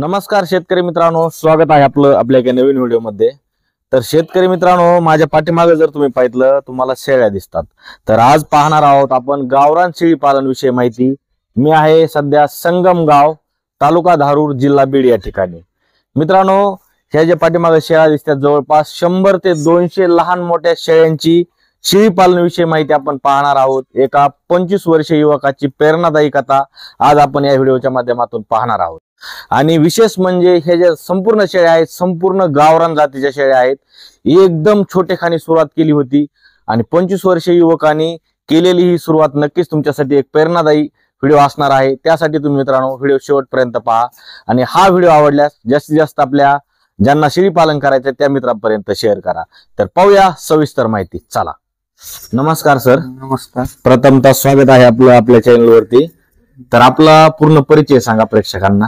नमस्कार शेतकरी मित्रांनो, स्वागत आहे आपलं आपल्या एका नवीन व्हिडिओमध्ये। तर शेतकरी मित्रांनो, माझ्या पाठीमागे जर तुम्ही पाहिलं तुम्हाला शेळ्या दिसतात। तर आज पाहणार आहोत आपण गावरान शेळी पालन विषयी माहिती। मी आहे सध्या संगमगाव, तालुका धारूर, जिल्हा बीड या ठिकाणी। मित्रांनो, ह्या ज्या पाठीमागे शेळ्या दिसतात जवळपास 100 ते 200 लहान मोठ्या शेळ्यांची शेळी पालन विषयी माहिती आपण पाहणार आहोत। एका 25 वर्षीय युवकाची प्रेरणादायी कथा आज आपण या व्हिडिओच्या माध्यमातून पाहणार आहोत। आणि विशेष म्हणजे हे जे संपूर्ण शेळ्या आहेत संपूर्ण गावरान जातीच्या शेळ्या आहेत। एकदम छोटेखानी सुरुवात केली होती आणि 25 वर्षीय युवकांनी केलेली ही सुरुवात नक्कीच तुमच्यासाठी एक प्रेरणादायी व्हिडिओ असणार आहे। त्यासाठी तुम्ही मित्रांनो व्हिडिओ शेवटपर्यंत पहा आणि हा व्हिडिओ आवडल्यास जास्तीत जास्त आपल्या ज्यांना शेळी पालन करायचं त्या मित्रांपर्यंत शेअर करा। तर पाहूया सविस्तर माहिती, चला। नमस्कार सर। नमस्कार। प्रथमतः स्वागत आहे आपलं आपल्या चॅनल वरती। तर आपला पूर्ण परिचय सांगा प्रेक्षकांना,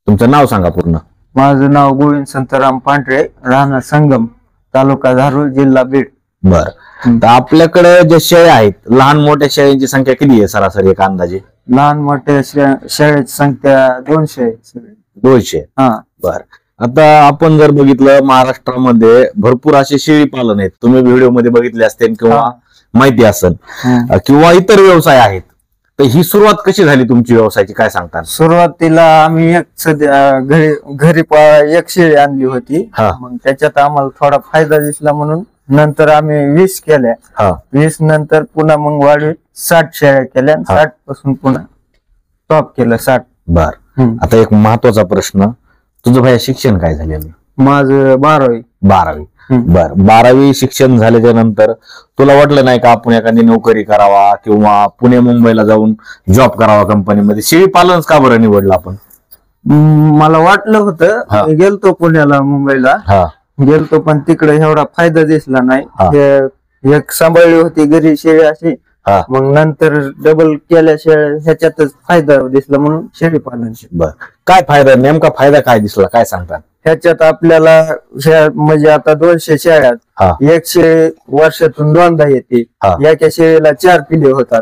तुमचं नाव सांगा पूर्ण। माझं नाव गोविंद संतराम पांढरे, राहणार संगम, तालुका धारूर, जिल्हा बीड। बर, तर आपल्याकडे जे शेळ्या आहेत लहान मोठ्या शेळ्यांची संख्या किती आहे सरासरी एक अंदाजे? लहान मोठ्या शेळ्याची संख्या 200 आहे। 200? हा। बर, आता आपण जर बघितलं महाराष्ट्रामध्ये भरपूर असे शेळी पालन आहेत, तुम्ही व्हिडिओ मध्ये बघितले असतील किंवा माहिती असेल किंवा इतर व्यवसाय आहेत। तर ही सुरुवात कशी झाली तुमची व्यवसायाची, काय सांगता? सुरुवातीला आम्ही एक सध्या घरी एक शेळी आणली होती, मग त्याच्यात आम्हाला थोडा फायदा दिसला म्हणून नंतर आम्ही 20 केल्या। 20 नंतर पुन्हा मग वाढीत 60 शेळ्या केल्या, 60 पासून पुन्हा टॉप केलं 60। बर, आता एक महत्वाचा प्रश्न, तुझं भाई शिक्षण काय झालेलं? माझं 12वी। 12वी? बर, 12वी शिक्षण झाल्याच्या नंतर तुला वाटलं नाही का आपण एखादी नोकरी करावा किंवा पुणे मुंबईला जाऊन जॉब करावा कंपनीमध्ये? शेळी पालन का बरं निवडलं आपण? मला वाटलं होतं, गेलतो पुण्याला मुंबईला गेलतो, पण तिकडे एवढा फायदा दिसला नाही। एक सांभाळली होती घरी शेळी अशी, मग नंतर डबल केल्या शेळ्या, ह्याच्यातच फायदा दिसला म्हणून शेळी पालन। बर, काय फायदा, नेमका फायदा काय दिसला, काय सांगता? ह्याच्यात आपल्याला म्हणजे आता 200 शेळ्यात एक शेळी वर्षातून 2दा येते, एका शेळीला 4 पिले होतात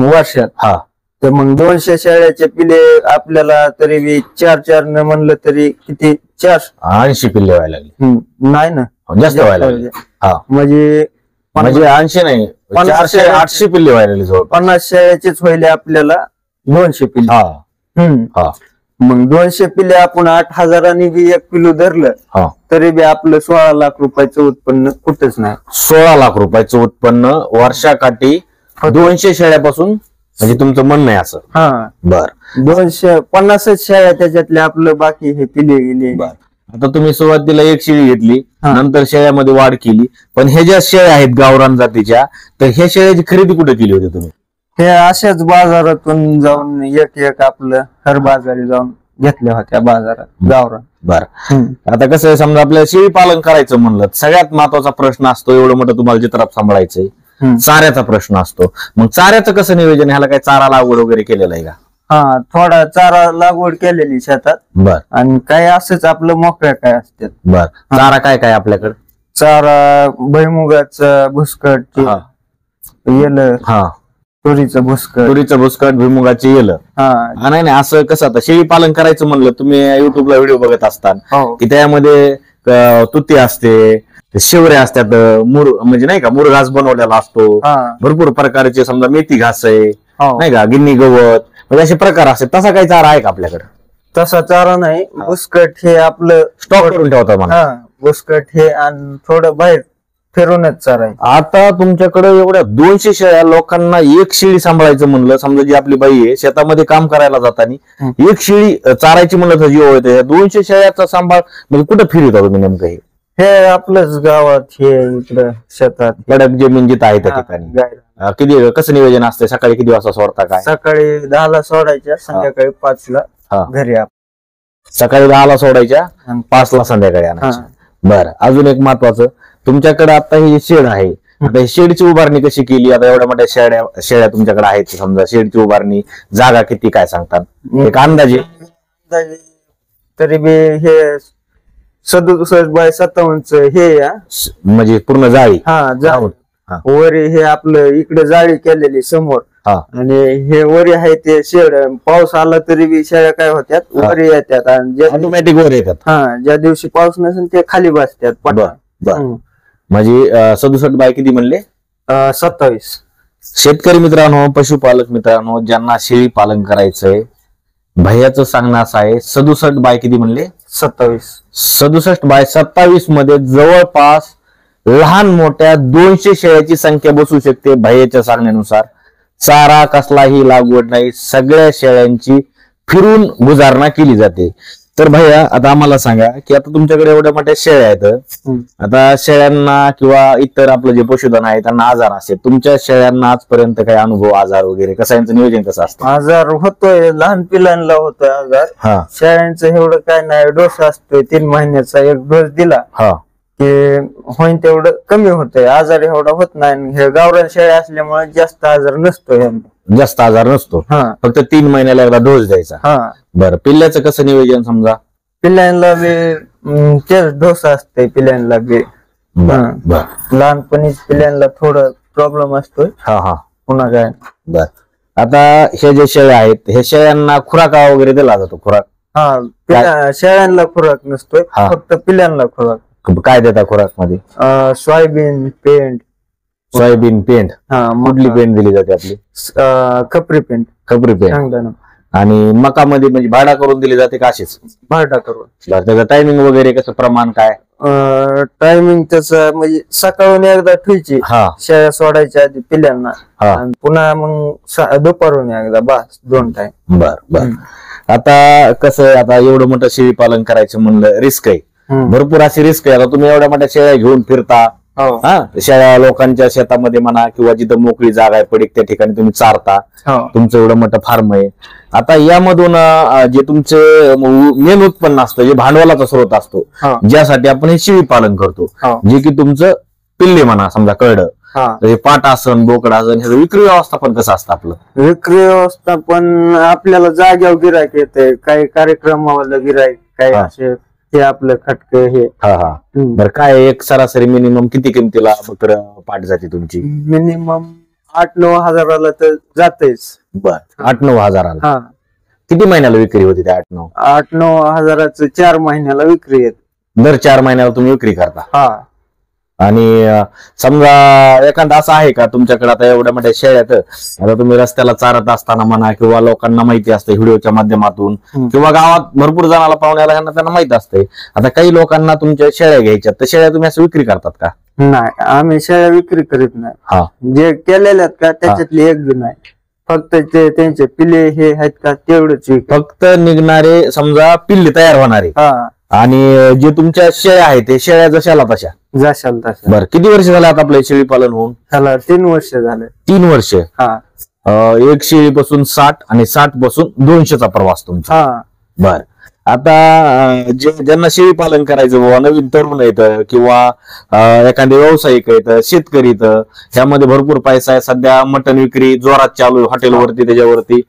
वर्षात। तर मग 200 शेळ्याचे पिले आपल्याला तरी 4 न म्हणलं तरी किती, 80 पिल्ले व्हायला लागले? नाही ना, जास्त व्हायला लागले। म्हणजे 80 नाही, 400-800 पिल्ले व्हायला लागले। जवळ 50 शेळ्याचेच व्हायले आपल्याला 200 पिल्ले। मग 200 पिले आपण 8,000 बी एक पिलू धरलं तरी बी आपलं 16 लाख रुपयाचं उत्पन्न कुठंच नाही। 16 लाख रुपयाचं उत्पन्न वर्षाकाठी 200 शेळ्यापासून, म्हणजे तुमचं म्हणणं आहे असं? बर, 250 शेळ्या त्याच्यातले आपलं बाकी हे पिले गेले। आता तुम्ही सुरुवातीला एक शेळी घेतली, नंतर शेळ्यामध्ये वाढ केली, पण हे ज्या शेळ्या आहेत गावरान जातीच्या, तर ह्या शेळ्याची खरेदी कुठे केली होती तुम्ही? हे अशाच बाजारातून जाऊन एक आपलं हर बाजारी जाऊन घेतल्या होत्या बाजारात गावरान। बर, आता कसं आहे, समजा आपल्याला शेळी पालन करायचं म्हणलं सगळ्यात महत्वाचा प्रश्न असतो, एवढं मोठं तुम्हाला चित्रात सांभाळायचंय, चाऱ्याचा प्रश्न असतो। मग चाऱ्याचं कसं नियोजन, ह्याला काय चारा लागवड वगैरे केलेलं आहे का? थोडा चारा लागवड केलेली शेतात। बर, आणि काय असंच आपलं मोकळ्या काय असतात। बर, चारा काय काय आपल्याकडे? चारा भुईमुगाचं भुसकट, येलं, तुरीचं भुसकट, भुईमुगाची येलं। नाही असं कसं, आता शेळी पालन करायचं म्हणलं, तुम्ही युट्यूबला व्हिडिओ बघत असताना की त्यामध्ये तुती असते, शेवऱ्या असतात, म्हणजे नाही का मुरघास बनवलेला असतो, भरपूर प्रकारचे, समजा मेथी घास आहे नाही का, गिन्नी गवत, म्हणजे असे प्रकार असतात। तसा काही चारा आहे का आपल्याकडे? तसा चारा नाही, भुसकट हे आपलं स्टॉक करून ठेवतो मला। भुसकट हे आणि थोडं बाहेर फिरूनच चारा आहे। आता तुमच्याकडे एवढ्या 200 शेळ्या, लोकांना एक शेळी सांभाळायचं म्हणलं, समजा जी आपली बाई आहे शेतामध्ये काम करायला जाताना एक शेळी चारायची म्हणलं तर जीव येते, 200 शेळ्याचा सांभाळ म्हणजे कुठं फिरवता तुम्ही नेमकं? हे आपलंच गावात, हे इकडं शेतात कडक जमीन जिथं आहे त्या ठिकाणी किती, कसं नियोजन असते? सकाळी किती वाजता सोडता काय? सकाळी 10ला सोडायच्या, संध्याकाळी 5ला घरी। सकाळी 10ला सोडायच्या, 5ला संध्याकाळी आणायच्या। बरं, अजून एक महत्वाचं, तुमच्याकडे आता ही शेड आहे, आता ही शेडची उभारणी कशी केली? आता एवढ्या मोठ्या शेळ्या तुमच्याकडे आहेत, समजा शेडची उभारणी, जागा किती, काय सांगतात एक अंदाजे? तरी बी हे 67 बाय 57 हे म्हणजे पूर्ण जाळी? जाळी वरी हे आपलं इकडे जाळी केलेली समोर, आणि हे वरी आहे ते शेड, पाऊस आला तरी बी शेळ्या काय होत्यात वरी येतात आणि ऑटोमॅटिक वर येतात. ज्या दिवशी पाऊस नसेल ते खाली बसतात पटा. म्हणजे 67 बाय किती म्हणले? 27. शेतकरी मित्रांनो, पशुपालक मित्रांनो, ज्यांना शेळी पालन करायचंय, भैयाचं सांगणं असं आहे 67 बाय किती म्हणले? 27. 67 बाय 27 मध्ये जवळपास लहान मोठ्या 200 शेळ्याची संख्या बसू शकते. भैयाच्या सांगण्यानुसार चारा कसलाही लागवड नाही, सगळ्या शेळ्यांची फिरून गुजारणा केली जाते. तर भैया आता आम्हाला सांगा की आता तुमच्याकडे एवढ्या मोठ्या शेळ्या आहेत, आता शेळ्यांना किंवा इतर आपलं जे पशुधन आहे त्यांना आजार असते, तुमच्या शेळ्यांना आजपर्यंत काही अनुभव आजार वगैरे कसं यांचं नियोजन कसं असतं? आजार होतोय, लहान पिलांना होतोय आजार. शेळ्यांचं एवढं काय नाही, डोस असतोय 3 महिन्याचा, एक डोस दिला की होईन तेवढं कमी होतंय, आजार एवढा होत नाही. हे गावरान शेळ्या असल्यामुळे जास्त आजार नसतो, जास्त आजार नसतो, फक्त 3 महिन्याला एकदा डोस द्यायचा. बरं, पिल्ल्याचं कसं नियोजन? समजा पिल्यांना बी तेच डोस असते, पिल्यांना बी लहानपणीच पिल्यांना थोडं प्रॉब्लेम असतोय. पुन्हा काय बर. आता हे जे शेळ्या आहेत, हे शेळ्यांना खुराक वगैरे दिला जातो? खुराक शेळ्यांना खुराक नसतोय, फक्त पिल्यांना खुराक. काय देता खुराक मध्ये? सोयाबीन पेंट. सोयाबीन पेंट? कुठली पेंट दिली जाते आपली? खपरी पेंट. खपरी पेंट. आणि मकामध्ये म्हणजे भाडा करून दिली जाते का अशीच? भाडा करून. त्याचं टायमिंग वगैरे कसं, प्रमाण काय? टायमिंग त्याचं म्हणजे सकाळून एकदा ठेवायची शेळ्या सोडायच्या आधी पिल्यांना, आणि पुन्हा मग दुपारून एकदा, बस 2 टाइम. बर बर. आता कसं, आता एवढं मोठं शेळी पालन करायचं म्हणलं रिस्क आहे, भरपूर अशी रिस्क आहे. आता तुम्ही एवढ्या मोठ्या शेळ्या घेऊन फिरता, शेळ्या लोकांच्या शेतामध्ये म्हणा किंवा जिथं मोकळी जागा आहे पडीक त्या ठिकाणी तुम्ही चारता, तुमचं एवढं मोठं फार्म आहे. आता यामधून जे तुमचे मेन उत्पन्न असतं, जे भांडवलाचा स्रोत असतो, ज्यासाठी आपण हे शेळी पालन करतो, जे की तुमचं पिल्ले म्हणा, समजा कळलं, पाट आसन, बोकड आसन, हे विक्री व्यवस्थापन कसं असतं आपलं? विक्री व्यवस्थापन आपल्याला जाग्यावर गिरायक येते, काही कार्यक्रमाला गिरायक, काही असे हे आपलं खटक हे. बरं, काय एक सरासरी मिनिमम किती किमतीला बकर पाट जाते तुमची? मिनिमम 8-9 हजाराला तर जातेच. बर, 8-9 हजाराला. किती महिन्याला विक्री होती त्या 8-9 हजाराचं? 4 महिन्याला विक्री येत. दर 4 महिन्याला तुम्ही विक्री करता? आणि समजा एखादा असं आहे का तुमच्याकडे, आता एवढ्या मोठ्या शेळ्यात, आता तुम्ही रस्त्याला चारत असताना म्हणा किंवा लोकांना माहिती असते व्हिडिओच्या माध्यमातून किंवा गावात भरपूर जणाला पाहुण्याला त्यांना माहित असते, आता काही लोकांना तुमच्या शेळ्या घ्यायच्यात, तर शेळ्या तुम्ही असं विक्री करतात का? नाही, आम्ही शेळ्या विक्री करीत नाही. जे केलेल्या का त्याच्यातले एक बी नाही, फक्त ते त्यांचे पिल्ले हे आहेत का तेवढेच. फक्त निघणारे समजा पिल्ले तयार होणारे, आणि जे तुमच्या शेळ्या आहेत ते शेळ्या जशाला तशा? जशाल तशा. बरं, किती वर्ष झाले आता आपलं शेळी पालन होऊन? त्याला 3 वर्ष झाले. 3 वर्ष. एक शेळी पासून 60 आणि 60 पासून 200चा प्रवास तुमचा. बर. आता ज्यांना शेळी पालन करायचं बाबा, नवीन तरुण आहेत किंवा एखादे व्यावसायिक आहेत, शेतकरी, तर ह्यामध्ये भरपूर पैसा आहे. सध्या मटन विक्री जोरात चालू आहे हॉटेलवरती, त्याच्यावरती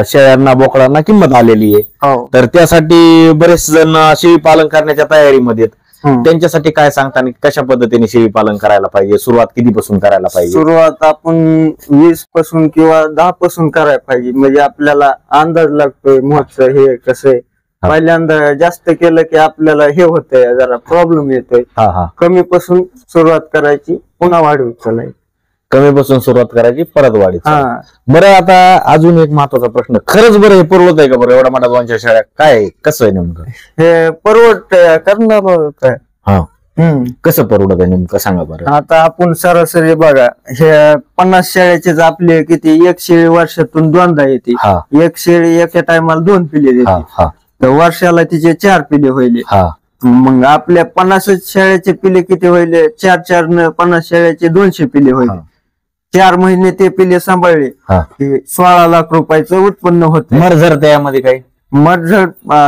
शेळ्यांना बोकडांना किंमत आलेली आहे. तर त्यासाठी बरेच जण शेळी पालन करण्याच्या तयारीमध्ये आहेत. त्यांच्यासाठी काय सांगता आणि कशा पद्धतीने शेळी पालन करायला पाहिजे? सुरुवात कितीपासून करायला पाहिजे? सुरुवात आपण 20 पासून किंवा 10 पासून करायला पाहिजे, म्हणजे आपल्याला अंदाज लागतोय मोठं हे कसं आहे. पहिल्यांदा जास्त केलं की आपल्याला हे होतंय, जरा प्रॉब्लेम येतोय. कमी पासून सुरुवात करायची, पुन्हा वाढवत चालायची. कमी पासून सुरुवात करायची, परत वाढीत. बरं, आता अजून एक महत्वाचा प्रश्न, खरंच बरं हे परवडत आहे का बरं एवढा मोठा 200 शेळ्या? काय कसं आहे नेमकं हे? परवडत करणार काय? कसं परवडत आहे नेमकं सांगा बरं. आता आपण सरासरी बघा, हे 50 शेळ्याचेच आपले किती, एक शेळी वर्षातून 2दा येते. एक शेळी एका टायमाला 2 पिल्ले देते, तर वर्षाला तिचे 4 पिल्ले होईल. मग आपल्या 50 शेळ्याचे पिल्ले किती होईल? 4-4 न 50 शेळ्याचे 200 पिल्ले होईल. 4 महिने ते पिल्ले सांभाळले 16 लाख रुपयाचं उत्पन्न होत. मर जर त्यामध्ये काही मर्झर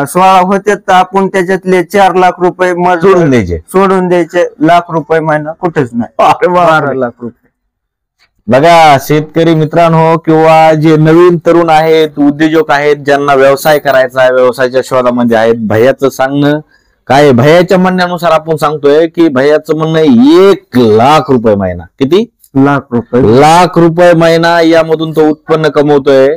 16 होते, तर आपण त्याच्यातले 4 लाख रुपये सोडून द्यायचे. लाख रुपये महिना कुठेच नाही, 12 लाख रुपये. बघा शेतकरी मित्रांनो किंवा जे नवीन तरुण आहेत, उद्योजक आहेत, ज्यांना व्यवसाय करायचा आहे, व्यवसायाच्या शोधामध्ये आहेत, भैयाचं सांगणं काय, भैयाच्या म्हणण्यानुसार आपण सांगतोय की भैयाचं म्हणणं 1 लाख रुपये महिना. किती? लाख रुपये महिना यामधून तो उत्पन्न कमवतोय.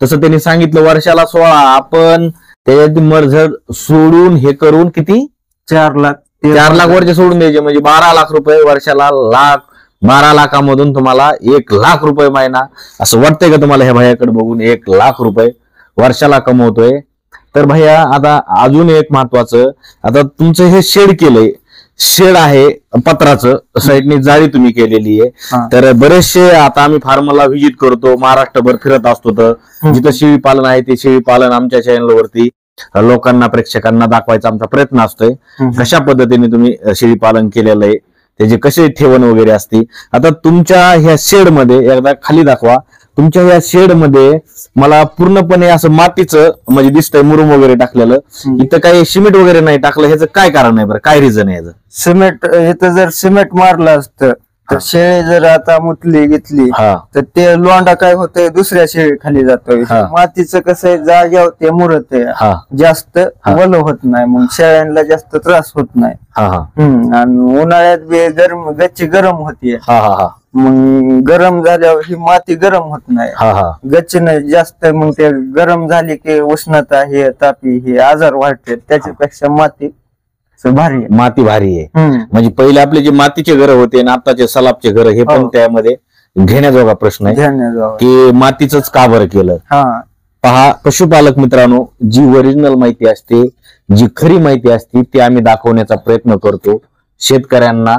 तसं त्यांनी सांगितलं वर्षाला 16. आपण त्याच्यात मर्झड सोडून हे करून किती 4 लाख वरचे सोडून द्यायचे म्हणजे 12 लाख रुपये वर्षाला. 12 लाखामधून तुम्हाला 1 लाख रुपये महिना. असं वाटतंय का तुम्हाला ह्या भैयाकडे बघून 1 लाख रुपये वर्षाला कमवतोय? तर भैया आता अजून एक महत्वाचं, आता तुमचं हे शेड केलंय, शेड आहे पत्राचं, साईडनी जाळी तुम्ही केलेली आहे. तर बरेचसे आता आम्ही फार्मला व्हिजिट करतो, महाराष्ट्रभर फिरत असतो, तर जिथं शेळी पालन आहे ते शेळी पालन आमच्या चॅनलवरती लोकांना प्रेक्षकांना दाखवायचा आमचा प्रयत्न असतोय. कशा पद्धतीने तुम्ही शेळी पालन केलेलं आहे, त्याचे कसे ठेवण वगैरे असते. आता तुमच्या ह्या शेड मध्ये एकदा खाली दाखवा. तुमच्या ह्या शेड मध्ये मला पूर्णपणे असं मातीचं म्हणजे दिसतंय, मुरुम वगैरे टाकलेलं. इथं काही सिमेंट वगैरे नाही टाकलं, ह्याचं काय कारण आहे बरं? काय रिझन आहे याचं? सिमेंट इथं जर सिमेंट मारलं असतं तर शेळी जर आता मुतली घेतली तर ते लोंडा काय होतंय दुसऱ्या शेळी खाली जातोय. मातीचं कसं आहे जाग्यावर ते मुरत आहे, जास्त वल होत नाही, मग शेळ्यांना जास्त त्रास होत नाही. आणि उन्हाळ्यात बी गच्ची गरम होतीये, मग गरम झाल्यावर ही माती गरम होत नाही, गच्ची नाही जास्त, मग ते गरम झाली की उष्णता हे तापी हे आजार वाढते. त्याच्यापेक्षा माती भारी आहे. म्हणजे पहिले आपले जे मातीचे घर होते आणि आताचे सलाबचे घर, हे पण त्यामध्ये घेण्याजोगा प्रश्न आहे की मातीच का बरं केलं. पहा पशुपालक मित्रांनो, जी ओरिजिनल माहिती असते, जी खरी माहिती असते ती आम्ही दाखवण्याचा प्रयत्न करतो. शेतकऱ्यांना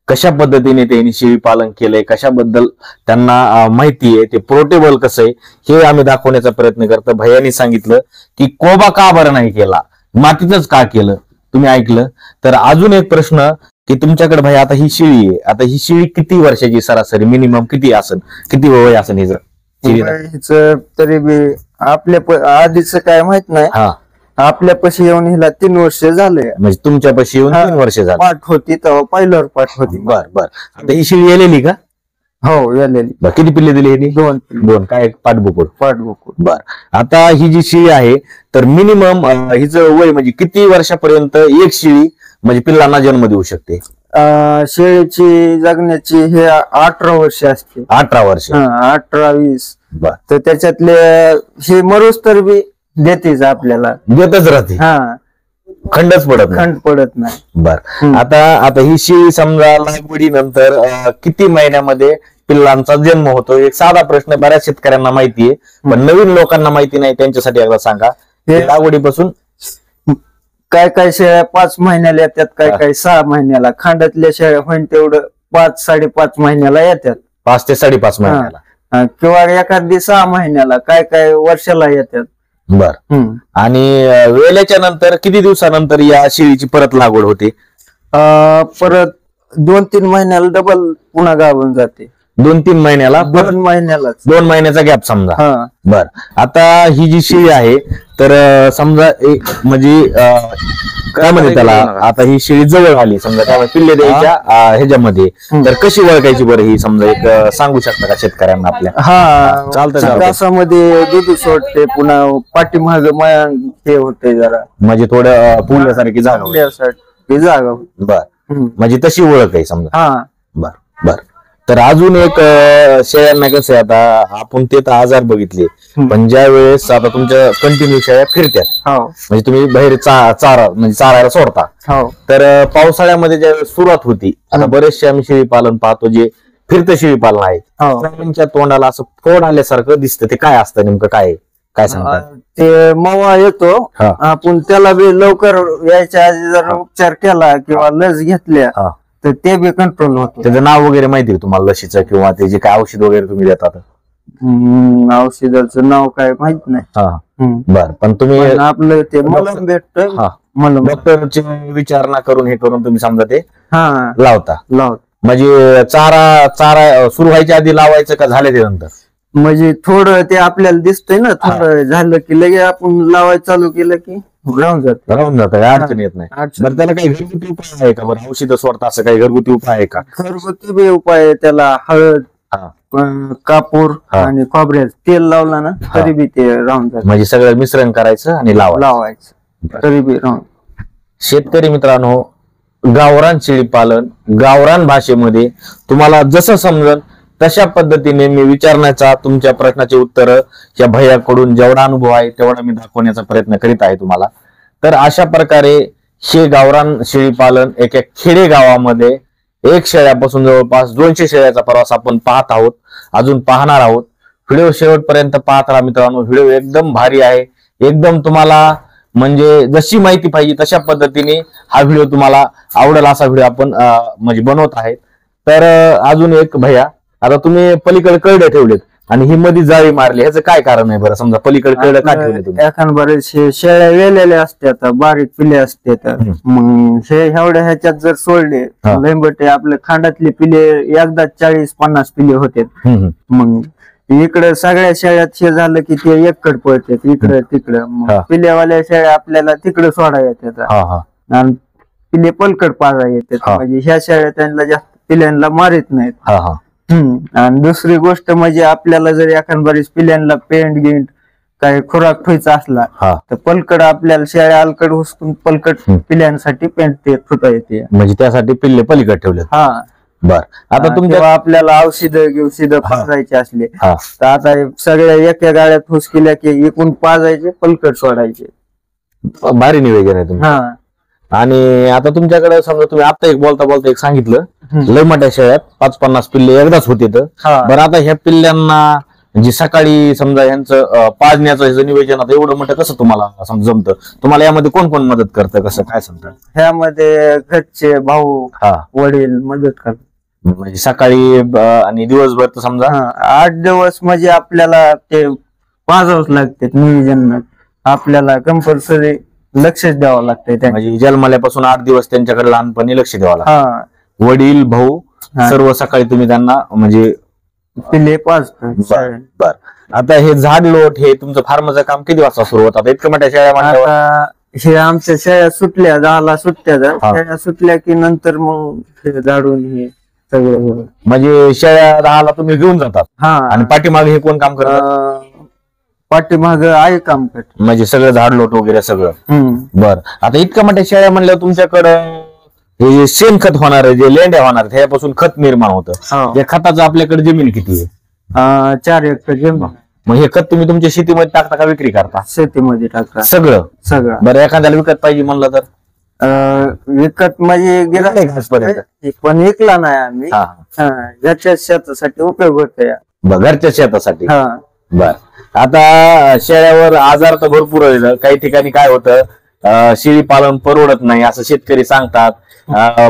कशा पद्धतीने त्यांनी शेळी पालन केलंय, कशाबद्दल त्यांना माहिती आहे, ते पोर्टेबल कसं आहे हे आम्ही दाखवण्याचा प्रयत्न करतो. भैयानी सांगितलं की कोबा का बरं नाही केला, मातीतच का केलं, तुम्ही ऐकलं. तर अजून एक प्रश्न की तुमच्याकडे भाई आता ही शेळी आहे, आता ही शेळी किती वर्षाची सरासरी मिनिमम किती असेल, किती वय असेल हिचं? तरी बी आपल्या आधीच काय माहित नाही, आपल्यापाशी येऊन हिला 3 वर्ष झाले. म्हणजे तुमच्यापाशी येऊन 3 वर्ष झाले. पाठ होती तेव्हा पहिल्यावर पाठ होती. बर. आता ही शेळी आलेली का? हो आलेली. किती पिल्ले दिली ह्यानी? 2. काय पाठबुकुड? बर. आता ही जी शेळी आहे तर मिनिमम हिचं वय म्हणजे किती वर्षापर्यंत एक शेळी म्हणजे पिल्लांना जन्म देऊ शकते? शेळीची जगण्याची हे 18 वर्ष असते. 18 वर्ष? 18-20. बर. तर त्याच्यातले हे मरूस तर बी देतेच, आपल्याला देतच राहते, खंड पडत नाही. बर. आता ही शेळी समजा लागवडीनंतर किती महिन्यामध्ये पिल्लांचा जन्म होतो? एक साधा प्रश्न, बऱ्याच शेतकऱ्यांना माहितीये पण नवीन लोकांना माहिती नाही, त्यांच्यासाठी एकदा सांगा. लागवडीपासून काय शेळ्या 5 महिन्याला येतात, काय 6 महिन्याला. खांडातल्या शेळ्या होईन तेवढं 5-5.5 महिन्याला येतात, 5 ते 5.5 महिन्याला, किंवा एखादी 6 महिन्याला, काय वर्षाला येतात. बर. आणि वेल्याच्या नंतर किती दिवसानंतर या शेळीची परत लागवड होते? परत 2-3 महिन्याला डबल पुन्हा गावून जाते. 2-3 महिन्याला? 2 महिन्याला, 2 महिन्याचा गॅप समजा. बर. आता ही जी शेळी आहे तर समजा एक म्हणजे काय म्हणते त्याला, आता ही शेळी जवळ आली समजा, त्यामुळे पिल्ले द्यायच्या ह्याच्यामध्ये, तर कशी ओळखायची बरं ही समजा, एक सांगू शकता का शेतकऱ्यांना आपल्या? चालतं. कासामध्ये दूध सोडते, पुन्हा पाठीमाग हे होते जरा, म्हणजे थोडं पुण्यासारखी जागा. बर. म्हणजे तशी ओळख आहे समजा. बर. तर अजून एक शेळ्यांना कसं आहे, आता आपण ते तर आजार बघितले, पण ज्या वेळेस आता तुमच्या कंटिन्यू शेळ्या फिरत्यात, म्हणजे तुम्ही बाहेर चारायला सोडता, तर पावसाळ्यामध्ये ज्यावेळेस सुरुवात होती, आता बरेचसे आम्ही शेळी पालन पाहतो जे फिरतं शेळी पालन आहे, त्यांच्या तोंडाला असं फोड आल्यासारखं दिसतं. ते काय असतं नेमकं, काय सांगतात? ते मवा येतो, आपण त्याला बी लवकर यायच्या आधी जर उपचार केला किंवा लस घेतल्या तर ते बी कंट्रोल होतं. त्याचं नाव वगैरे माहिती आहे तुम्हाला लशीचं, किंवा ते जे काय औषध वगैरे तुम्ही देतात? औषधाचं नाव काय माहित नाही. बर. पण तुम्ही आपलं ते मलम भेटत, डॉक्टरची विचारणा करून हे करून तुम्ही समजा ते लावता. म्हणजे चारा सुरू व्हायच्या आधी लावायचं का झाले ते नंतर? म्हणजे थोडं ते आपल्याला दिसतंय ना, थोडं झालं की लगे आपण लावायचं चालू केलं की राहून जात, काय अडचण येत नाही. बरं, त्याला काही घरगुती उपाय आहे का बरं? औषधं सोडता असं काही घरगुती उपाय आहे का? घरगुती बी उपाय त्याला हळद, कापूर आणि खोबऱ्याचं तेल लावला ना तरी बी ते राहून जात. म्हणजे सगळं मिश्रण करायचं आणि लावायचं तरी बी राहून. शेतकरी मित्रांनो, गावरान शेळी पालन गावरान भाषेमध्ये तुम्हाला जसं समजल तशा पद्धतीने मी विचारण्याचा, तुमच्या प्रश्नाचे उत्तर या भैयाकडून जेवढा अनुभव आहे तेवढा मी दाखवण्याचा प्रयत्न करीत आहे तुम्हाला. तर अशा प्रकारे हे गावरान शेळी पालन एका खेडे गावामध्ये 1 शेळ्यापासून जवळपास 200 शेळ्याचा प्रवास आपण पाहत आहोत, अजून पाहणार आहोत. व्हिडिओ शेवटपर्यंत पाहत राहा मित्रांनो. व्हिडिओ एकदम भारी आहे, एकदम तुम्हाला म्हणजे जशी माहिती पाहिजे तशा पद्धतीने हा व्हिडिओ तुम्हाला आवडेल असा व्हिडिओ आपण म्हणजे बनवत आहे. तर अजून एक भैया, आता तुम्ही पलीकडे कळडे ठेवलेत आणि ही मध्ये जाळी मारली, ह्याचं काय कारण आहे बरं? समजा पलीकडे कळडे का ठेवले तुम्ही? एखाद बरेचसे शेळ्या वेलेल्या असतात, बारीक पिले असतात, मग हे एवढ्या ह्याच्यात जर सोडले लंबटे आपल्या खांडातले पिले एकदा 40-50 पिले होते. मग इकडे सगळ्या शेळ्यात हे झालं की ते एककड पळतात इकडे तिकडं. पिल्यावाल्या शेळ्या आपल्याला तिकडे सोडा येतात आणि पिले पलकड पाळा येतात. म्हणजे ह्या शेळ्या त्यांना जास्त पिल्यांना मारित नाहीत. आणि दुसरी गोष्ट म्हणजे आपल्याला जर एखाद बरीच पिल्यांना पेंट गिंट काही खुराक ठेवायचा असला तर पलकड आपल्याला शेळ्या अलकड हुसकून पलकड पिल्यांसाठी पेंट ते ठुता येते. म्हणजे त्यासाठी पिल्ले पलीकडे ठेवले. बर, आता तुमच्या आपल्याला औषधं पाजायचे असले तर आता सगळ्या एका गाड्यात हुस केल्या की एकूण पाजायचे पलकड सोडायचे. भारी निवेदन आहे तुमचं. आणि आता तुमच्याकडे समजा तुम्ही आता एक बोलता एक सांगितलं लय मोठ्या शेळ्यात 5-50 पिल्ले एकदाच होते. बरं, आता ह्या पिल्ल्यांना म्हणजे सकाळी समजा यांचं पाजण्याचं नियोजन आता एवढं मोठं कसं तुम्हाला जमतं? तुम्हाला यामध्ये कोण कोण मदत करतं, कसं काय सांगता? ह्यामध्ये घरचे भाऊ वडील मदत करतात. म्हणजे सकाळी आणि दिवसभर तर समजा 8 दिवस म्हणजे आपल्याला ते पाजावंच लागते. नियोजन आपल्याला कंपल्सरी लक्षच द्यावं लागतंय. म्हणजे जन्मल्यापासून 8 दिवस त्यांच्याकडे लहानपणी लक्ष द्यावं लागतं. वडील भाऊ सर्व सकाळी तुम्ही त्यांना म्हणजे पिल्ले पाजतो. बर, आता हे झाड लोट हे तुमचं फार्मचं काम किती वाजता सुरू होतात? इतकं मोठ्या शेळ्या हे आमच्या शेळ्या सुटल्या 10ला सुटत्या. शेळ्या सुटल्या की नंतर मग झाडून हे सगळं म्हणजे शेळ्या 10ला तुम्ही घेऊन जातात आणि पाठीमागे हे कोण काम करतात? पाठीमाग आहे काम करत, म्हणजे सगळं झाड लोट वगैरे सगळं. बर, आता इतक्या मोठ्या शेळ्या म्हणल्या तुमच्याकडं हे शेणखत होणार आहे, जे लेंड्या होणार त्यापासून खत निर्माण होतं. या खताचं आपल्याकडे जमीन किती आहे? 4 एकर जमीन. मग हे खत तुम्ही तुमच्या शेतीमध्ये टाकता का विक्री करता? शेतीमध्ये टाकता सगळं. बरं, एखाद्याला विकत पाहिजे म्हणलं तर विकत म्हणजे गेला पण विकला नाही आम्ही. घरच्या शेतासाठी उपयोग होतो. घरच्या शेतासाठी. बर, आता शेळ्यावर आजार तर भरपूर आहे. काही ठिकाणी काय होतं, शेळी पालन परवडत नाही असं शेतकरी सांगतात.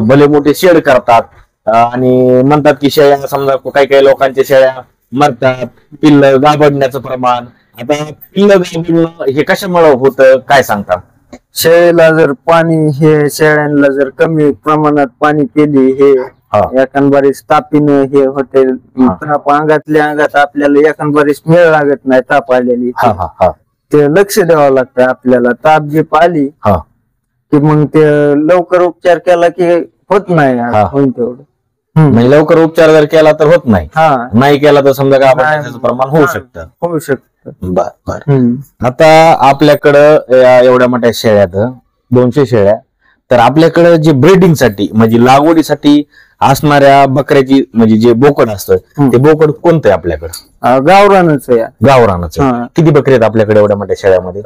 भले मोठे शेड करतात आणि म्हणतात की शेळ्या समजा काही लोकांच्या शेळ्या मरतात. पिल्ल गाबडण्याचं प्रमाण, आता पिल्ल गाबडणं हे कशामुळे होतं काय सांगतात? शेळीला जर पाणी हे शेळ्यांना जर कमी प्रमाणात पाणी केली हे एखादबारीस तापीनं हे होते. ताप अंगात आपल्याला एखादबारीस मेळ लागत नाही ताप आलेली. ते लक्ष द्यावं लागतं आपल्याला. ताप जी आली की मग ते लवकर उपचार केला की होत नाही. होईल तेवढं म्हणजे लवकर उपचार जर केला तर होत नाही, नाही केला तर समजा गाबडण्याचं प्रमाण होऊ शकतं. बर, आता आपल्याकडं एवढ्या मोठ्या शेळ्यात 200 शेळ्या, तर आपल्याकडे जे ब्रीडिंगसाठी म्हणजे लागवडीसाठी असणाऱ्या बकऱ्याची म्हणजे जे बोकड असतं ते बोकड कोणतं आहे आपल्याकडे? गावरानच आहे. गावरानच. किती बकरी आहेत आपल्याकडे एवढ्या मोठ्या शेळ्यामध्ये?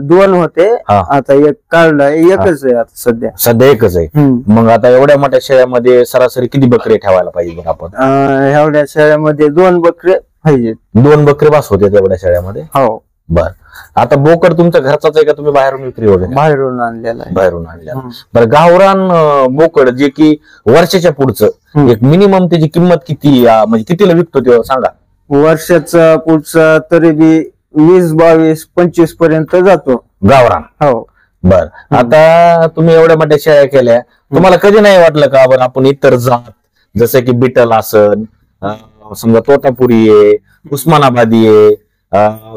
2 होते, आता एक काढला, एकच आहे आता सध्या एकच आहे. मग आता एवढ्या मोठ्या शेळ्यामध्ये सरासरी किती बकरी ठेवायला पाहिजे मग आपण? एवढ्या शेळ्यामध्ये 2 बकरे पाहिजे. 2 बकरे बस होते एवढ्या शेळ्यामध्ये? हो. बर, आता बोकड तुमच्या घरचाच आहे का तुम्ही बाहेरून विक्री वगैरे? बाहेरून आणलेला. बाहेरून आणलेला. बरं, गावरान बोकड जे की वर्षाच्या पुढचं एक मिनिमम त्याची किंमत किती म्हणजे कितीला विकतो ते सांगा? वर्षाचा पुढचा तरी बी 20-22-25 पर्यंत जातो गावरान. हो. बर, आता तुम्ही एवढ्या मोठ्या शेळ्या केल्या, तुम्हाला कधी नाही वाटलं का बरं आपण इतर जात जसं की बिटल आसन, समजा तोतापुरी आहे, उस्मानाबादी आहे,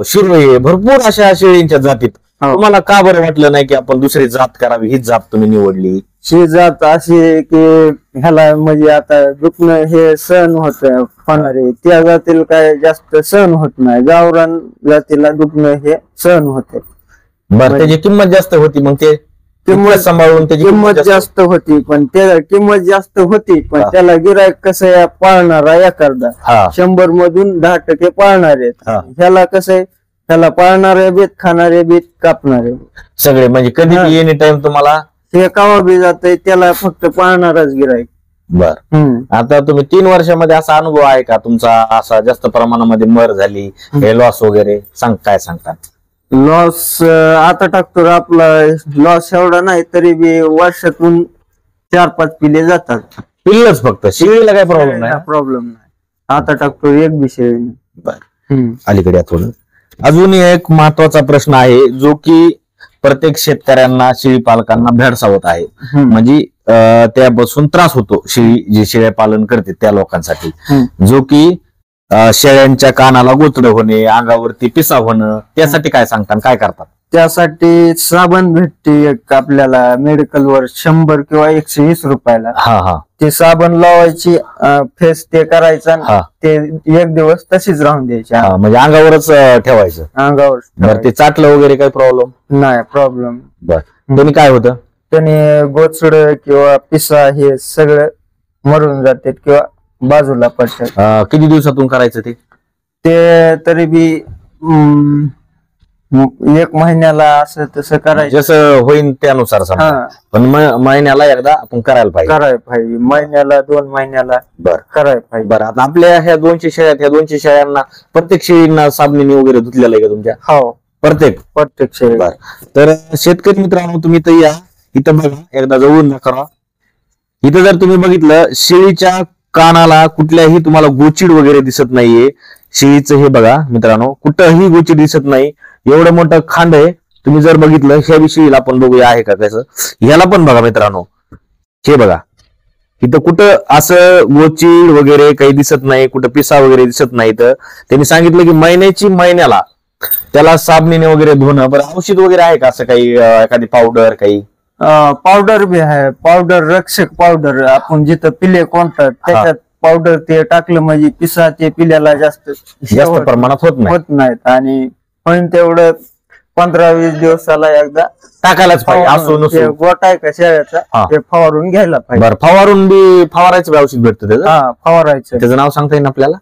शिरोई आहे, भरपूर अशा शेळींच्या जातीत तुम्हाला का बरं वाटलं नाही की आपण दुसरी जात करावी? हीच जात तुम्ही निवडली. ही जात अशी की ह्याला म्हणजे आता दुखणं हे सहन होत होणारे, त्या जातीला काय जास्त सहन होत नाही. गावरान जातीला दुखणं हे सहन होते. बरं, त्याची किंमत जास्त होती. मग ते किंमत सांभाळून त्याची किंमत जास्त होती, पण त्याला किंमत जास्त होती, पण त्याला गिरायक कसं आहे, पाळणारा एखादा 100 मधून 10% पाळणार आहेत. ह्याला कसं आहे, त्याला पाळणारे बीत, खाणारे बीत, कापणारे सगळे, म्हणजे कधी एनी टाइम तुम्हाला हे कावा बी जात, त्याला फक्त पाळणाराच गिरायक. बर. आता तुम्ही 3 वर्षामध्ये असा अनुभव आहे का तुमचा, असा जास्त प्रमाणामध्ये मर झाली, हे लॉस वगैरे काय सांगता? लॉस आता टाकतो आपला लॉस एवढा नाही, तरी बी वर्षातून 4-5 पिले जातात. पिल्लच फक्त, शेळीला काही प्रॉब्लेम नाही? प्रॉब्लेम नाही, आता टाकतो एक बी शेळी. बर. अलीकडे थोडं अजून एक महत्वाचा प्रश्न आहे, जो की प्रत्येक शेतकऱ्यांना, शेळी पालकांना भेडसावत आहे, म्हणजे त्यापासून त्रास होतो शेळी जे शेळ्या पालन करते त्या लोकांसाठी, जो की शेळ्यांच्या कानाला गोचडं होणे, अंगावरती पिसा होणं, त्यासाठी काय सांगतात, काय करतात? त्यासाठी साबण भेटते एक आपल्याला मेडिकलवर 100 किंवा 120 रुपयाला. ते साबण लावायची, फेस ते करायचा, ते एक दिवस तशीच राहून द्यायची, म्हणजे अंगावरच ठेवायचं, अंगावर. ते चाटलं वगैरे काही प्रॉब्लेम नाही? प्रॉब्लेम. बर. त्यांनी काय होतं? त्याने गोचड किंवा पिसा हे सगळं मरून जाते किंवा बाजूला पडतात. किती दिवसातून करायचं ते तरी बी 1 महिन्याला असं तसं करायचं, जसं होईल त्यानुसार. पण महिन्याला एकदा आपण करायला पाहिजे. महिन्याला 2 महिन्याला करायला पाहिजे. बरं. आता आपल्या ह्या 200 शेळ्या, ह्या 200 शेळ्यांना प्रत्येक शेळींना साबणीने वगैरे धुतलेलं आहे का तुमच्या? हो, प्रत्येक शेळी. तर शेतकरी मित्रांनो, तुम्ही तर या इथं बघा, एकदा जवळून दाखवा. इथं जर तुम्ही बघितलं, शेळीच्या कानाला कुठल्याही तुम्हाला गोचिड वगैरे दिसत नाहीये. शेळीचं हे बघा मित्रांनो, कुठंही गोचिड दिसत नाही, एवढं मोठं खांड आहे. तुम्ही जर बघितलं, ह्या शेळीला आपण बघूया आहे का कसं. ह्याला पण बघा मित्रांनो, हे बघा, इथं कुठं असं गोचिड वगैरे काही दिसत नाही, कुठं पिसा वगैरे दिसत नाही. तर त्यांनी सांगितलं की महिन्याला त्याला साबणीने वगैरे धुणं. बरं, औषध वगैरे आहे का असं काही, एखादी पावडर काही? पावडर बी आहे, पावडर रक्षक पावडर. आपण जिथं पिले कोणतं त्याच्यात पावडर ते टाकलं म्हणजे पिसा ते पिल्याला जास्त प्रमाणात होत नाहीत. आणि पण तेवढं 15-20 दिवसाला एकदा टाकायलाच पाहिजे. गोटा आहे का शेळ्याचा, ते फवारून घ्यायला पाहिजे. फवारून बी फवारायचं औषध भेटतं त्याचं? फवारायचं. त्याचं नाव सांगता येईल आपल्याला?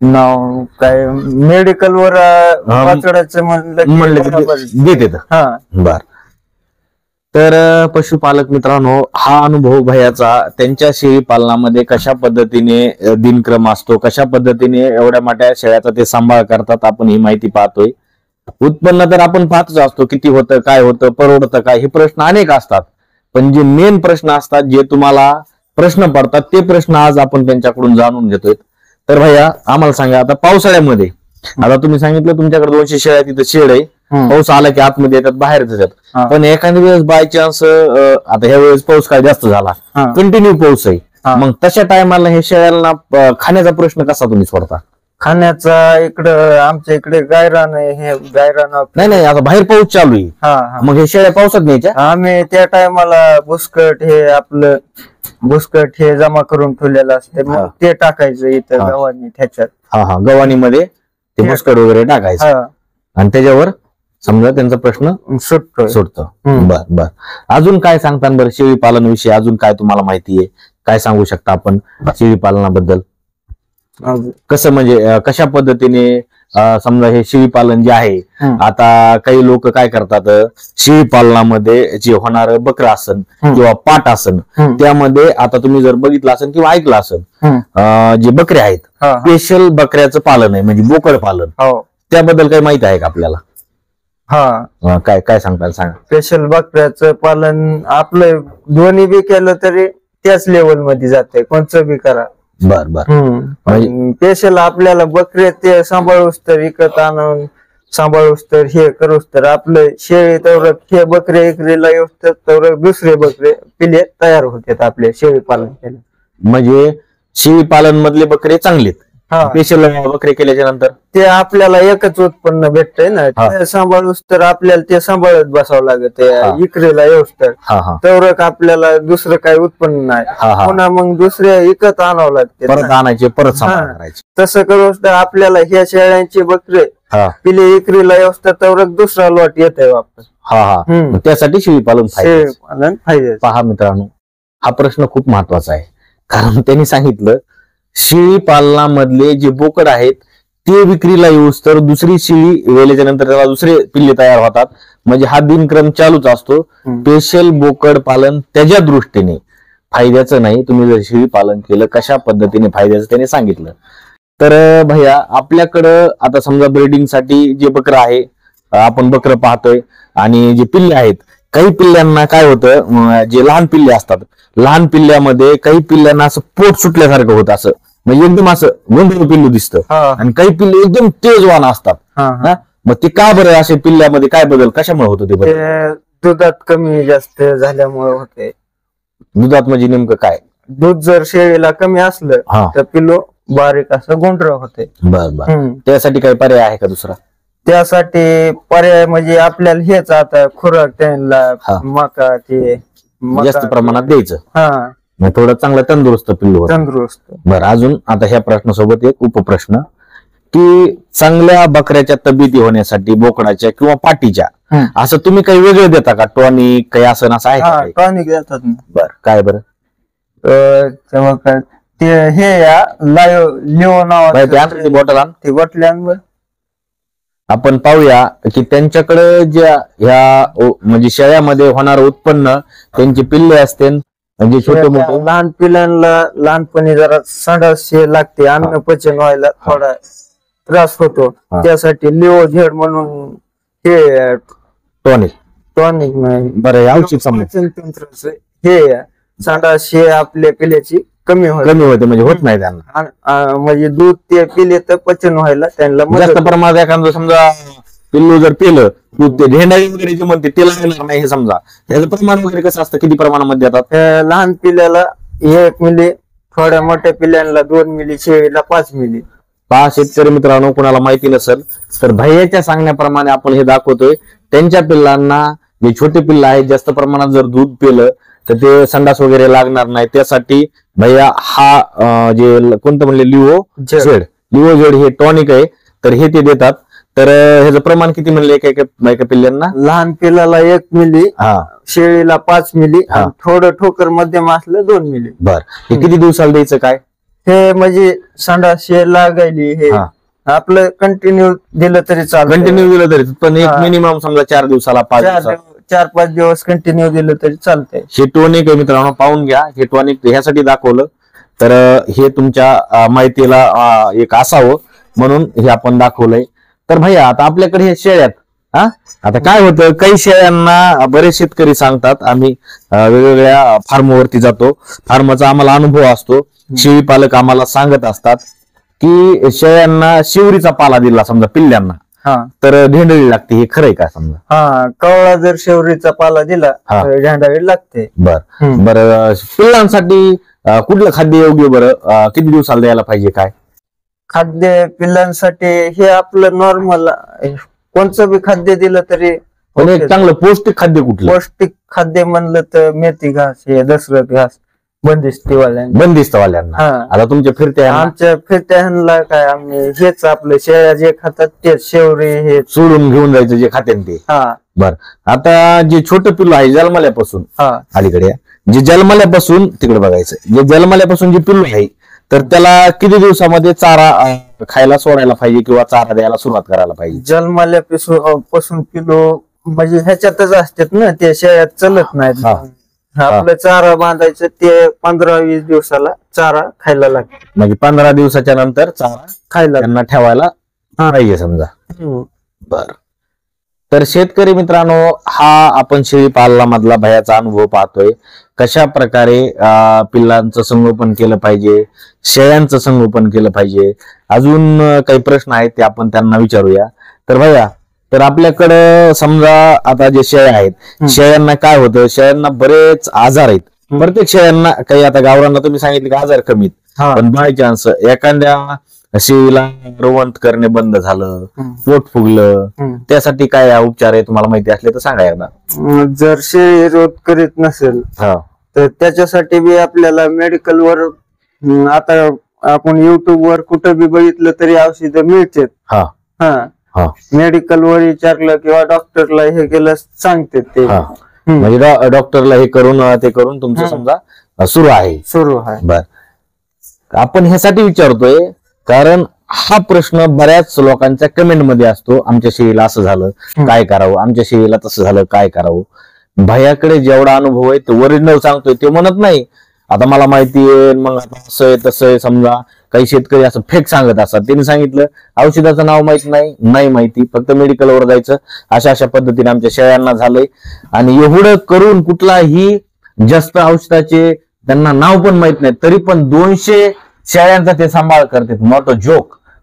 नाव काय, मेडिकलवर वाचडायचं म्हणलं देते. बर. तर पशुपालक मित्रांनो, हा अनुभव भैयाचा त्यांच्या शेळी पालनामध्ये कशा पद्धतीने दिनक्रम असतो, कशा पद्धतीने एवढ्या मोठ्या शेळ्याचा ते सांभाळ करतात, आपण ही माहिती पाहतोय. उत्पन्न तर आपण पाहतच असतो, किती होतं, काय होतं, परवडतं काय, हे प्रश्न अनेक असतात. पण जे मेन प्रश्न असतात, जे तुम्हाला प्रश्न पडतात, ते प्रश्न आज आपण त्यांच्याकडून जाणून घेतोय. तर भैया आम्हाला सांगा, आता पावसाळ्यामध्ये, आता तुम्ही सांगितलं तुमच्याकडे 200 शेळ्या, तिथं शेड आहे, पाऊस आला की आतमध्ये येतात, बाहेर जातात. पण एखाद्या वेळेस बाय चान्स, आता ह्या वेळेस पाऊस काय जास्त झाला, कंटिन्यू पाऊस आहे, मग तशा टायमाला हे शेळ्यांना खाण्याचा प्रश्न कसा तुम्ही सोडता? खाण्याचा इकडं आमच्या इकडे गायरान आहे, हे गायरान नाही, आता बाहेर पाऊस चालू आहे, मग हे शेळ्या पावसात न्यायच्या? आम्ही त्या टायमाला बुसकट हे आपलं बुसकट हे जमा करून ठेवलेलं असते, मग ते टाकायचं इथं गव्हाणी त्याच्यात. गव्हाणीमध्ये ते बुसकट वगैरे टाकायचं आणि त्याच्यावर समजा त्यांचा प्रश्न सुटतो. बर. अजून काय सांगता बरं शेळी पालन विषयी? अजून काय तुम्हाला माहिती आहे, काय सांगू शकता आपण शेळी पालनाबद्दल? कसं म्हणजे कशा पद्धतीने समजा हे शेळी पालन जे आहे, आता काही लोक काय करतात, शेळी पालनामध्ये जे होणार बकरं आसन किंवा पाट आसन, त्यामध्ये आता तुम्ही जर बघितलं असेल किंवा ऐकलं असेल, जे बकरे आहेत, स्पेशल बकऱ्याचं पालन आहे, म्हणजे बोकड पालन. त्याबद्दल काही माहिती आहे का आपल्याला? काय सांगताल, सांगा. स्पेशल बकऱ्याचं पालन आपलं दोन्ही बी केलं तरी त्याच लेवल मध्ये जाते, कोणचं बी करा. बर. स्पेशल आपल्याला बकरे ते सांभाळूस तर, विकत आणून सांभाळूस तर, हे करूस तर, आपलं शेळी तेवढं हे बकरे इकरीला येऊस तर तेवढं दुसरे बकरे पिले तयार होतात आपले शेळी पालन केलं म्हणजे. शेळी पालन मधले बकरे चांगलेत, स्पेशल बकरे केल्याच्या नंतर ते आपल्याला एकच उत्पन्न भेटतंय ना, ते सांभाळूस तर आपल्याला ते सांभाळत बसावं लागत इकरीला येऊस तर, तेवढं आपल्याला दुसरं काही उत्पन्न नाही, पुन्हा मग दुसरे विकत आणावं लागते, परत आणायचे, परत सांभाळायचे. तसं करूस तर आपल्याला ह्या शेळ्यांचे बकरे पिले इकरीला येऊस तर तेवढं दुसरा लॉट येत आहे वापस. हा हा मग त्यासाठी शेळी पालन फायद्याचं. पहा मित्रांनो, हा प्रश्न खूप महत्वाचा आहे. कारण त्यांनी सांगितलं शेळी पालनामधले जे बोकड आहेत ते विक्रीला येऊस तर दुसरी शेळी वेळेच्या नंतर त्याला दुसरे पिल्ले तयार होतात. म्हणजे हा दिनक्रम चालूच असतो. स्पेशल बोकड पालन त्याच्या दृष्टीने फायद्याचं नाही. तुम्ही जर शेळी पालन केलं कशा पद्धतीने फायद्याचं त्याने सांगितलं. तर भैया आपल्याकडं आता समजा ब्रीडिंगसाठी जे बकरं आहे, आपण बकरं पाहतोय आणि जे पिल्ले आहेत, काही पिल्ल्यांना काय होतं, जे लहान पिल्ले असतात, लहान पिल्ल्यामध्ये काही पिल्ल्यांना असं पोट सुटल्यासारखं होतं, असं म्हणजे एकदम असं गोंधळ पिल्लू दिसतं. आणि काही पिल्ले एकदम तेजवान असतात. मग ते का बरं असे पिल्ल्यामध्ये काय बदल कशामुळे होतं? ते दुधात कमी जास्त झाल्यामुळे होते. दुधात म्हणजे नेमकं काय? दूध जर शेळीला कमी असलं तर पिल्लू बारीक असं गोंधळ होते. बरं. त्यासाठी काही पर्याय आहे का दुसरा? त्यासाठी पर्याय म्हणजे आपल्याला हेच आता खुराक त्यांना मका ते जास्त प्रमाणात द्यायचं. मग थोडं चांगलं तंदुरुस्त पिल्लू तंदुरुस्त. बरं, अजून आता ह्या प्रश्नासोबत एक उपप्रश्न की चांगल्या बकऱ्याच्या तब्येती होण्यासाठी बोकडाच्या किंवा पाटीच्या असं तुम्ही काही वेगळं देता का? टॉनिक काही असं आहे का? टॉनिक देतात. बरं, काय बरं? तेव्हा काय ते हे लिओ नावाचं बॉटल आण, ते बॉटल्यांवर आपण पाहूया की त्यांच्याकडे ज्या ह्या म्हणजे शेळ्यामध्ये होणार उत्पन्न त्यांची पिल्ले असते म्हणजे छोटे मोठे लहान पिल्लांना लहानपणी जरा संडास लागते, अन्न पचन व्हायला थोडा त्रास होतो. त्यासाठी लिओ झेड म्हणून हे टॉनिक नाही बरं औषध तंत्र हे संडास आपल्या पिल्याची कमी होते म्हणजे होत नाही त्यांना. म्हणजे दूध ते पिले तर पचन व्हायला त्यांना जास्त प्रमाणात एखादं समजा पिल्लू जर पिलं दूध, ते ढेंडाळी वगैरे जे म्हणते त्याला येणार नाही हे समजा, त्याचं प्रमाण वगैरे कसं असतं, किती प्रमाणामध्ये देतात? लहान पिल्याला 1 मिली, थोड्या मोठ्या पिल्यांना 2 मिली, शेळीला 5 मिली. पहा शेतकरी मित्रांनो, कुणाला माहिती नसेल तर भैयाच्या सांगण्याप्रमाणे आपण हे दाखवतोय. त्यांच्या पिल्लांना जे छोटे पिल्लं आहेत जास्त प्रमाणात जर दूध पिलं तर ते संडास वगैरे लागणार नाही. त्यासाठी भैया हा जे कोणतं म्हणले लिओ झेड हे टॉनिक आहे, तर हे ते देतात. तर ह्याचं प्रमाण किती म्हणले एका पिल्ल्यांना? लहान पिल्लाला 1 मिली, शेळीला 5 मिली, थोडं ठोकर मध्यम असलं 2 मिली. बर, हे किती दिवसाला द्यायचं काय? हे म्हणजे संडास लागायली हे आपलं कंटिन्यू दिलं तरी चालतं. कंटिन्यू दिलं तरी पण एक मिनिमम समजा 4 दिवसाला 4-5 दिवस कंटिन्यू दिलं तरी चालतंय. हे टॉनिक मित्रांनो पाहून घ्या. हे टॉनिक ह्यासाठी दाखवलं तर हे तुमच्या माहितीला एक असावं म्हणून हे आपण दाखवलंय. तर भैया आता आपल्याकडे हे शेळ्यात आता काय होतं, काही शेळ्यांना बरेच शेतकरी सांगतात, आम्ही वेगवेगळ्या फार्मवरती जातो, फार्मचा आम्हाला अनुभव असतो, शेळी पालक आम्हाला सांगत असतात की शेळ्यांना शिवरीचा पाला दिला समजा पिल्ल्यांना तर ढेंडळी लागते. हे खरंय का? समजा कवळा जर शेवरीचा पाला दिला तर ढेंडळी लागते. बरं, पिल्लांसाठी कुठलं खाद्य योग्य? बरं, किती दिवसाला द्यायला पाहिजे? काय खाद्य पिल्लांसाठी? हे आपलं नॉर्मल कोणतं बी खाद्य दिलं तरी चांगलं. पौष्टिक खाद्य कुठलं? पौष्टिक खाद्य म्हणलं तर मेथी घास, हे दसरथ घास बंदिस्तवाल्यांना. आता तुमच्या फिरत्या आमच्या फिरत्यांना काय आम्ही हेच आपलं शेळ्या जे खातात तेच शेवरी हे सोडून घेऊन जायचं जे खाते ते. बर, आता जे छोटं पिल्लू आहे जन्मल्यापासून अलीकडे जे जन्मल्यापासून तिकडे बघायचं, जे जन्मल्यापासून जे पिल्लू आहे तर त्याला किती दिवसामध्ये चारा खायला सोडायला पाहिजे किंवा चारा द्यायला सुरुवात करायला पाहिजे? जन्मल्यापासून पिल्लू म्हणजे ह्याच्यातच असतात ना, ते शेळ्यात चलत नाहीत. आपलं चारा बांधायचं ते 15-20 दिवसाला चारा खायला लागतो. म्हणजे 15 दिवसाच्या नंतर चारा खायला त्यांना ठेवायला पाहिजे समजा. बर, तर शेतकरी मित्रांनो, हा आपण शेळी पालनामधला भयाचा अनुभव पाहतोय. कशा प्रकारे पिल्लांचं संगोपन केलं पाहिजे, शेळ्यांचं संगोपन केलं पाहिजे. अजून काही प्रश्न आहेत ते आपण त्यांना विचारूया. तर भैया, तर आपल्याकडं समजा आता जे शेळ्या आहेत, शेळ्यांना काय होतं, शेळ्यांना बरेच आजार आहेत. प्रत्येक शेळ्यांना काही, आता गावरांना तुम्ही सांगितले की आजार कमीत, पण बाय चान्स एखाद्या शेळीला रवंत करणे बंद झालं, पोट फुगलं, त्यासाठी काय उपचार आहे तुम्हाला माहिती असले तर सांगा एकदा. जर शेळी रोध करीत नसेल तर त्याच्यासाठी बी आपल्याला मेडिकल वर, आता आपण युट्यूब वर कुठं बी बघितलं तरी औषधं मिळतात. मेडिकल वर विचारलं किंवा डॉक्टरला हे केलं सांगते ते. म्हणजे डॉक्टरला हे करून ते करून तुमचं समजा सुरू आहे. बर, आपण ह्यासाठी विचारतोय कारण हा प्रश्न बऱ्याच लोकांच्या कमेंट मध्ये असतो, आमच्या शेळीला असं झालं काय करावं, आमच्या शेळीला तसं झालं काय करावं. भैयाकडे जेवढा अनुभव आहे ते ओरिजिनल सांगतोय, ते म्हणत नाही आता मला माहिती आहे मग असं आहे तसं आहे. समजा काही शेतकरी असं फेक सांगत असतात, त्यांनी सांगितलं औषधाचं नाव माहित नाही माहिती, फक्त मेडिकलवर जायचं, अशा पद्धतीने आमच्या शेळ्यांना झालंय. आणि एवढं करून कुठलाही जास्त औषधाचे त्यांना नाव पण माहित नाही, तरी पण 200 शेळ्यांचा ते सांभाळ करतात. मोठं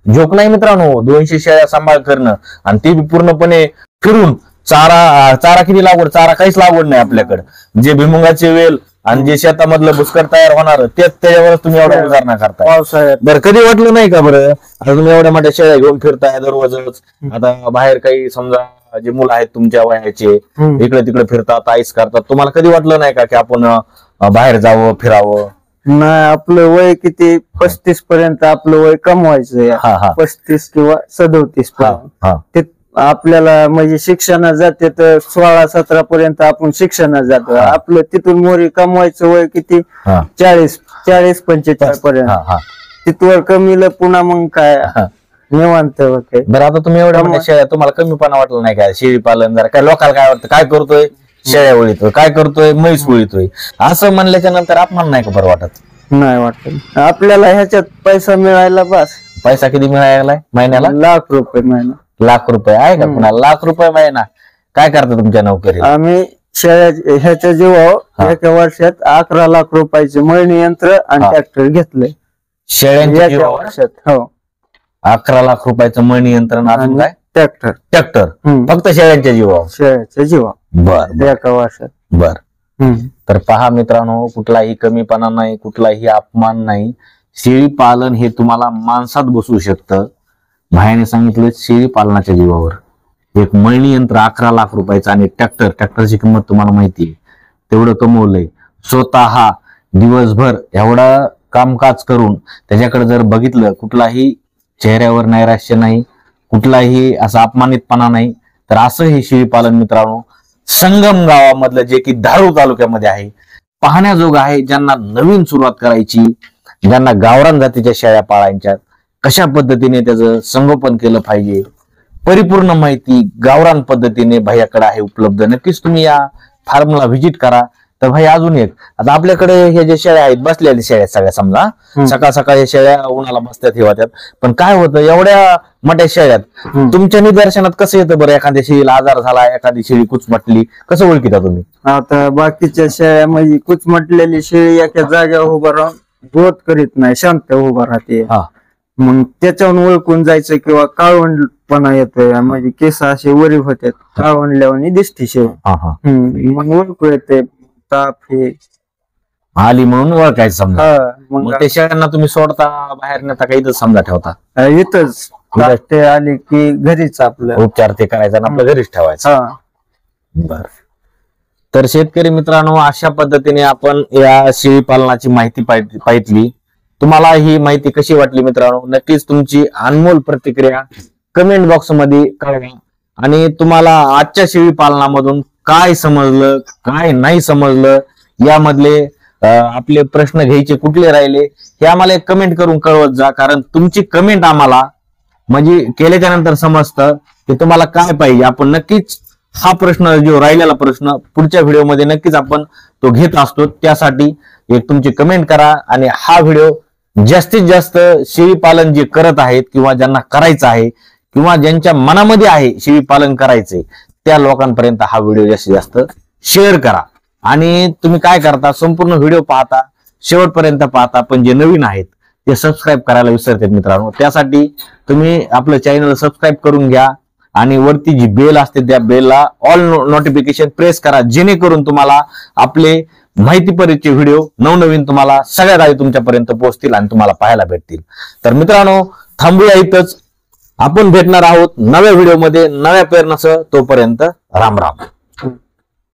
जोक नाही मित्रांनो, 200 शेळ्या सांभाळ करणं आणि ते पूर्णपणे फिरून चारा किती लागवड, चारा काहीच लागवड नाही आपल्याकडे, जे भुईमुगाचे वेल आणि जे शेतामधलं भुसकर तयार होणार तेच त्याच्यावर तुम्ही एवढा गुजारणा करताय. बरं, कधी वाटलं नाही का बरं आता तुम्ही एवढ्या मोठ्या शेळ्या घेऊन फिरताय दररोजच, आता बाहेर काही समजा जे मुलं आहेत तुमच्या वयाचे इकडे तिकडे फिरतात, आईस करतात, तुम्हाला कधी वाटलं नाही का की आपण बाहेर जावं फिरावं? नाही, आपलं वय किती 35 पर्यंत आपलं वय कमवायचं, 35 किंवा 37 पर्यंत आपल्याला म्हणजे शिक्षणात जाते तर 16-17 पर्यंत आपण शिक्षणात जातो. आपलं तिथून मोरी कमवायचं वय किती 40-45 पर्यंत, तिथवर कमीलं पुन्हा मग काय निवांत. बरं, आता तुम्ही एवढ्या शेळ्या, तुम्हाला कमीपणा वाटलं नाही का शेळी पालन? जरा काय लोकांना काय वाटतं, काय करतोय शेळ्या वळीतोय, काय करतोय म्हैस वळीतोय, असं म्हणल्याच्या नंतर आपण नाही का बरं वाटत? नाही वाटत. आपल्याला ह्याच्यात पैसा मिळायला बस. पैसा किती मिळायला महिन्याला? ₹1,00,000 महिना. ₹1,00,000 आहे का पुन्हा? ₹1,00,000 महिना. काय करता तुमच्या नोकरी? आम्ही शेळ्या ह्याच्या जीवावर एका वर्षात ₹11,00,000 मळणी यंत्र आणि ट्रॅक्टर घेतलंय. शेळ्यांच्या वर्षात हो ₹11,00,000 मळणी यंत्र आणि काय ट्रॅक्टर फक्त शेळ्यांच्या जीवावर. बर, एका वर्षात. बर. तर पहा मित्रांनो, कुठलाही कमीपणा नाही, कुठलाही अपमान नाही. शेळी पालन हे तुम्हाला माणसात बसू शकतं. भायाने सांगितलं शेळी पालनाच्या जीवावर एक मळणी यंत्र ₹11,00,000 आणि ट्रॅक्टरची किंमत तुम्हाला माहिती आहे, तेवढं कमवलंय. स्वतः दिवसभर एवढं कामकाज करून त्याच्याकडे जर बघितलं, कुठलाही चेहऱ्यावर नैराश्य नाही, कुठलाही असा अपमानितपणा नाही, तर असं हे शेळी पालन मित्रांनो संगम गावामधलं जे की धारूर तालुक्यामध्ये आहे, पाहण्याजोग आहे. ज्यांना नवीन सुरुवात करायची, ज्यांना गावरान जातीच्या शेळ्या पाळायच्या, कशा पद्धतीने त्याचं संगोपन केलं पाहिजे, परिपूर्ण माहिती गावरान पद्धतीने भैयाकडे आहे उपलब्ध. नक्कीच तुम्ही या फार्मला व्हिजिट करा. तर भाई अजून एक, आता आपल्याकडे हे जे शेळ्या आहेत बसलेल्या शेळ्या सगळ्या, समजा सकाळ सकाळी शेळ्या उन्हाला बसतात हे होत्यात, पण काय होतं एवढ्या मोठ्या शेळ्यात तुमच्या निदर्शनात कसं येतं बरं? एखाद्या शेळीला आजार झाला, एखादी शेळी कुचमटली, कसं ओळखीता तुम्ही? आता बाकीच्या शेळ्या म्हणजे कुचमटलेली शेळी एका जागेवर उभं राहून ग्रोथ करीत नाही, शांत उभं राहते, मग त्याच्यावरून ओळखून जायचं. किंवा काळवंडपणा येतोय, म्हणजे केस असे वरी होतात, काळवंडल्यावर दिसते शेळी, मग ओळखू येते ताप हे आली म्हणून ओळखायचं समजा. मग त्या शेळ्यांना तुम्ही सोडता बाहेर नेता का इथंच समजा ठेवता? इथंच ते आले की घरीच आपलं उपचार ते करायचा आणि आपलं घरीच ठेवायचं. बर. तर शेतकरी मित्रांनो, अशा पद्धतीने आपण या शेळी पालनाची माहिती पाहितली. तुम्हाला ही माहिती कशी वाटली मित्रांनो? नक्कीच तुमची अनमोल प्रतिक्रिया कमेंट बॉक्स मध्ये कळवा. आणि तुम्हाला आजच्या शेळी पालनामधून काय समजलं, काय नाही समजलं, यामधले आपले प्रश्न घ्यायचे कुठले राहिले, हे आम्हाला एक कमेंट करून कळवत जा. कारण तुमची कमेंट आम्हाला म्हणजे केल्याच्या नंतर समजतं की तुम्हाला काय पाहिजे. आपण नक्कीच हा प्रश्न जो राहिलेला प्रश्न पुढच्या व्हिडिओमध्ये नक्कीच आपण तो घेत असतो. त्यासाठी एक तुमची कमेंट करा आणि हा व्हिडिओ जास्तीत जास्त शेळी पालन जे करत आहेत किंवा ज्यांना करायचं आहे किंवा ज्यांच्या मनामध्ये आहे शेळी पालन करायचंय त्या लोकांपर्यंत हा व्हिडिओ जास्तीत जास्त शेअर करा. आणि तुम्ही काय करता, संपूर्ण व्हिडिओ पाहता, शेवटपर्यंत पाहता, पण जे नवीन आहेत ते सबस्क्राईब करायला विसरतात मित्रांनो. त्यासाठी तुम्ही आपलं चॅनल सबस्क्राईब करून घ्या आणि वरती जी बेल असते त्या बेलला ऑल नोटिफिकेशन प्रेस करा, जेणेकरून तुम्हाला आपले माहितीपरीचे व्हिडिओ नवनवीन तुम्हाला सगळ्यात आधी तुमच्यापर्यंत पोहोचतील आणि तुम्हाला पाहायला भेटतील. तर मित्रांनो, थांबूया इथंच. आपण भेटणार आहोत नव्या व्हिडिओमध्ये नव्या प्रेरणासह. तोपर्यंत राम राम.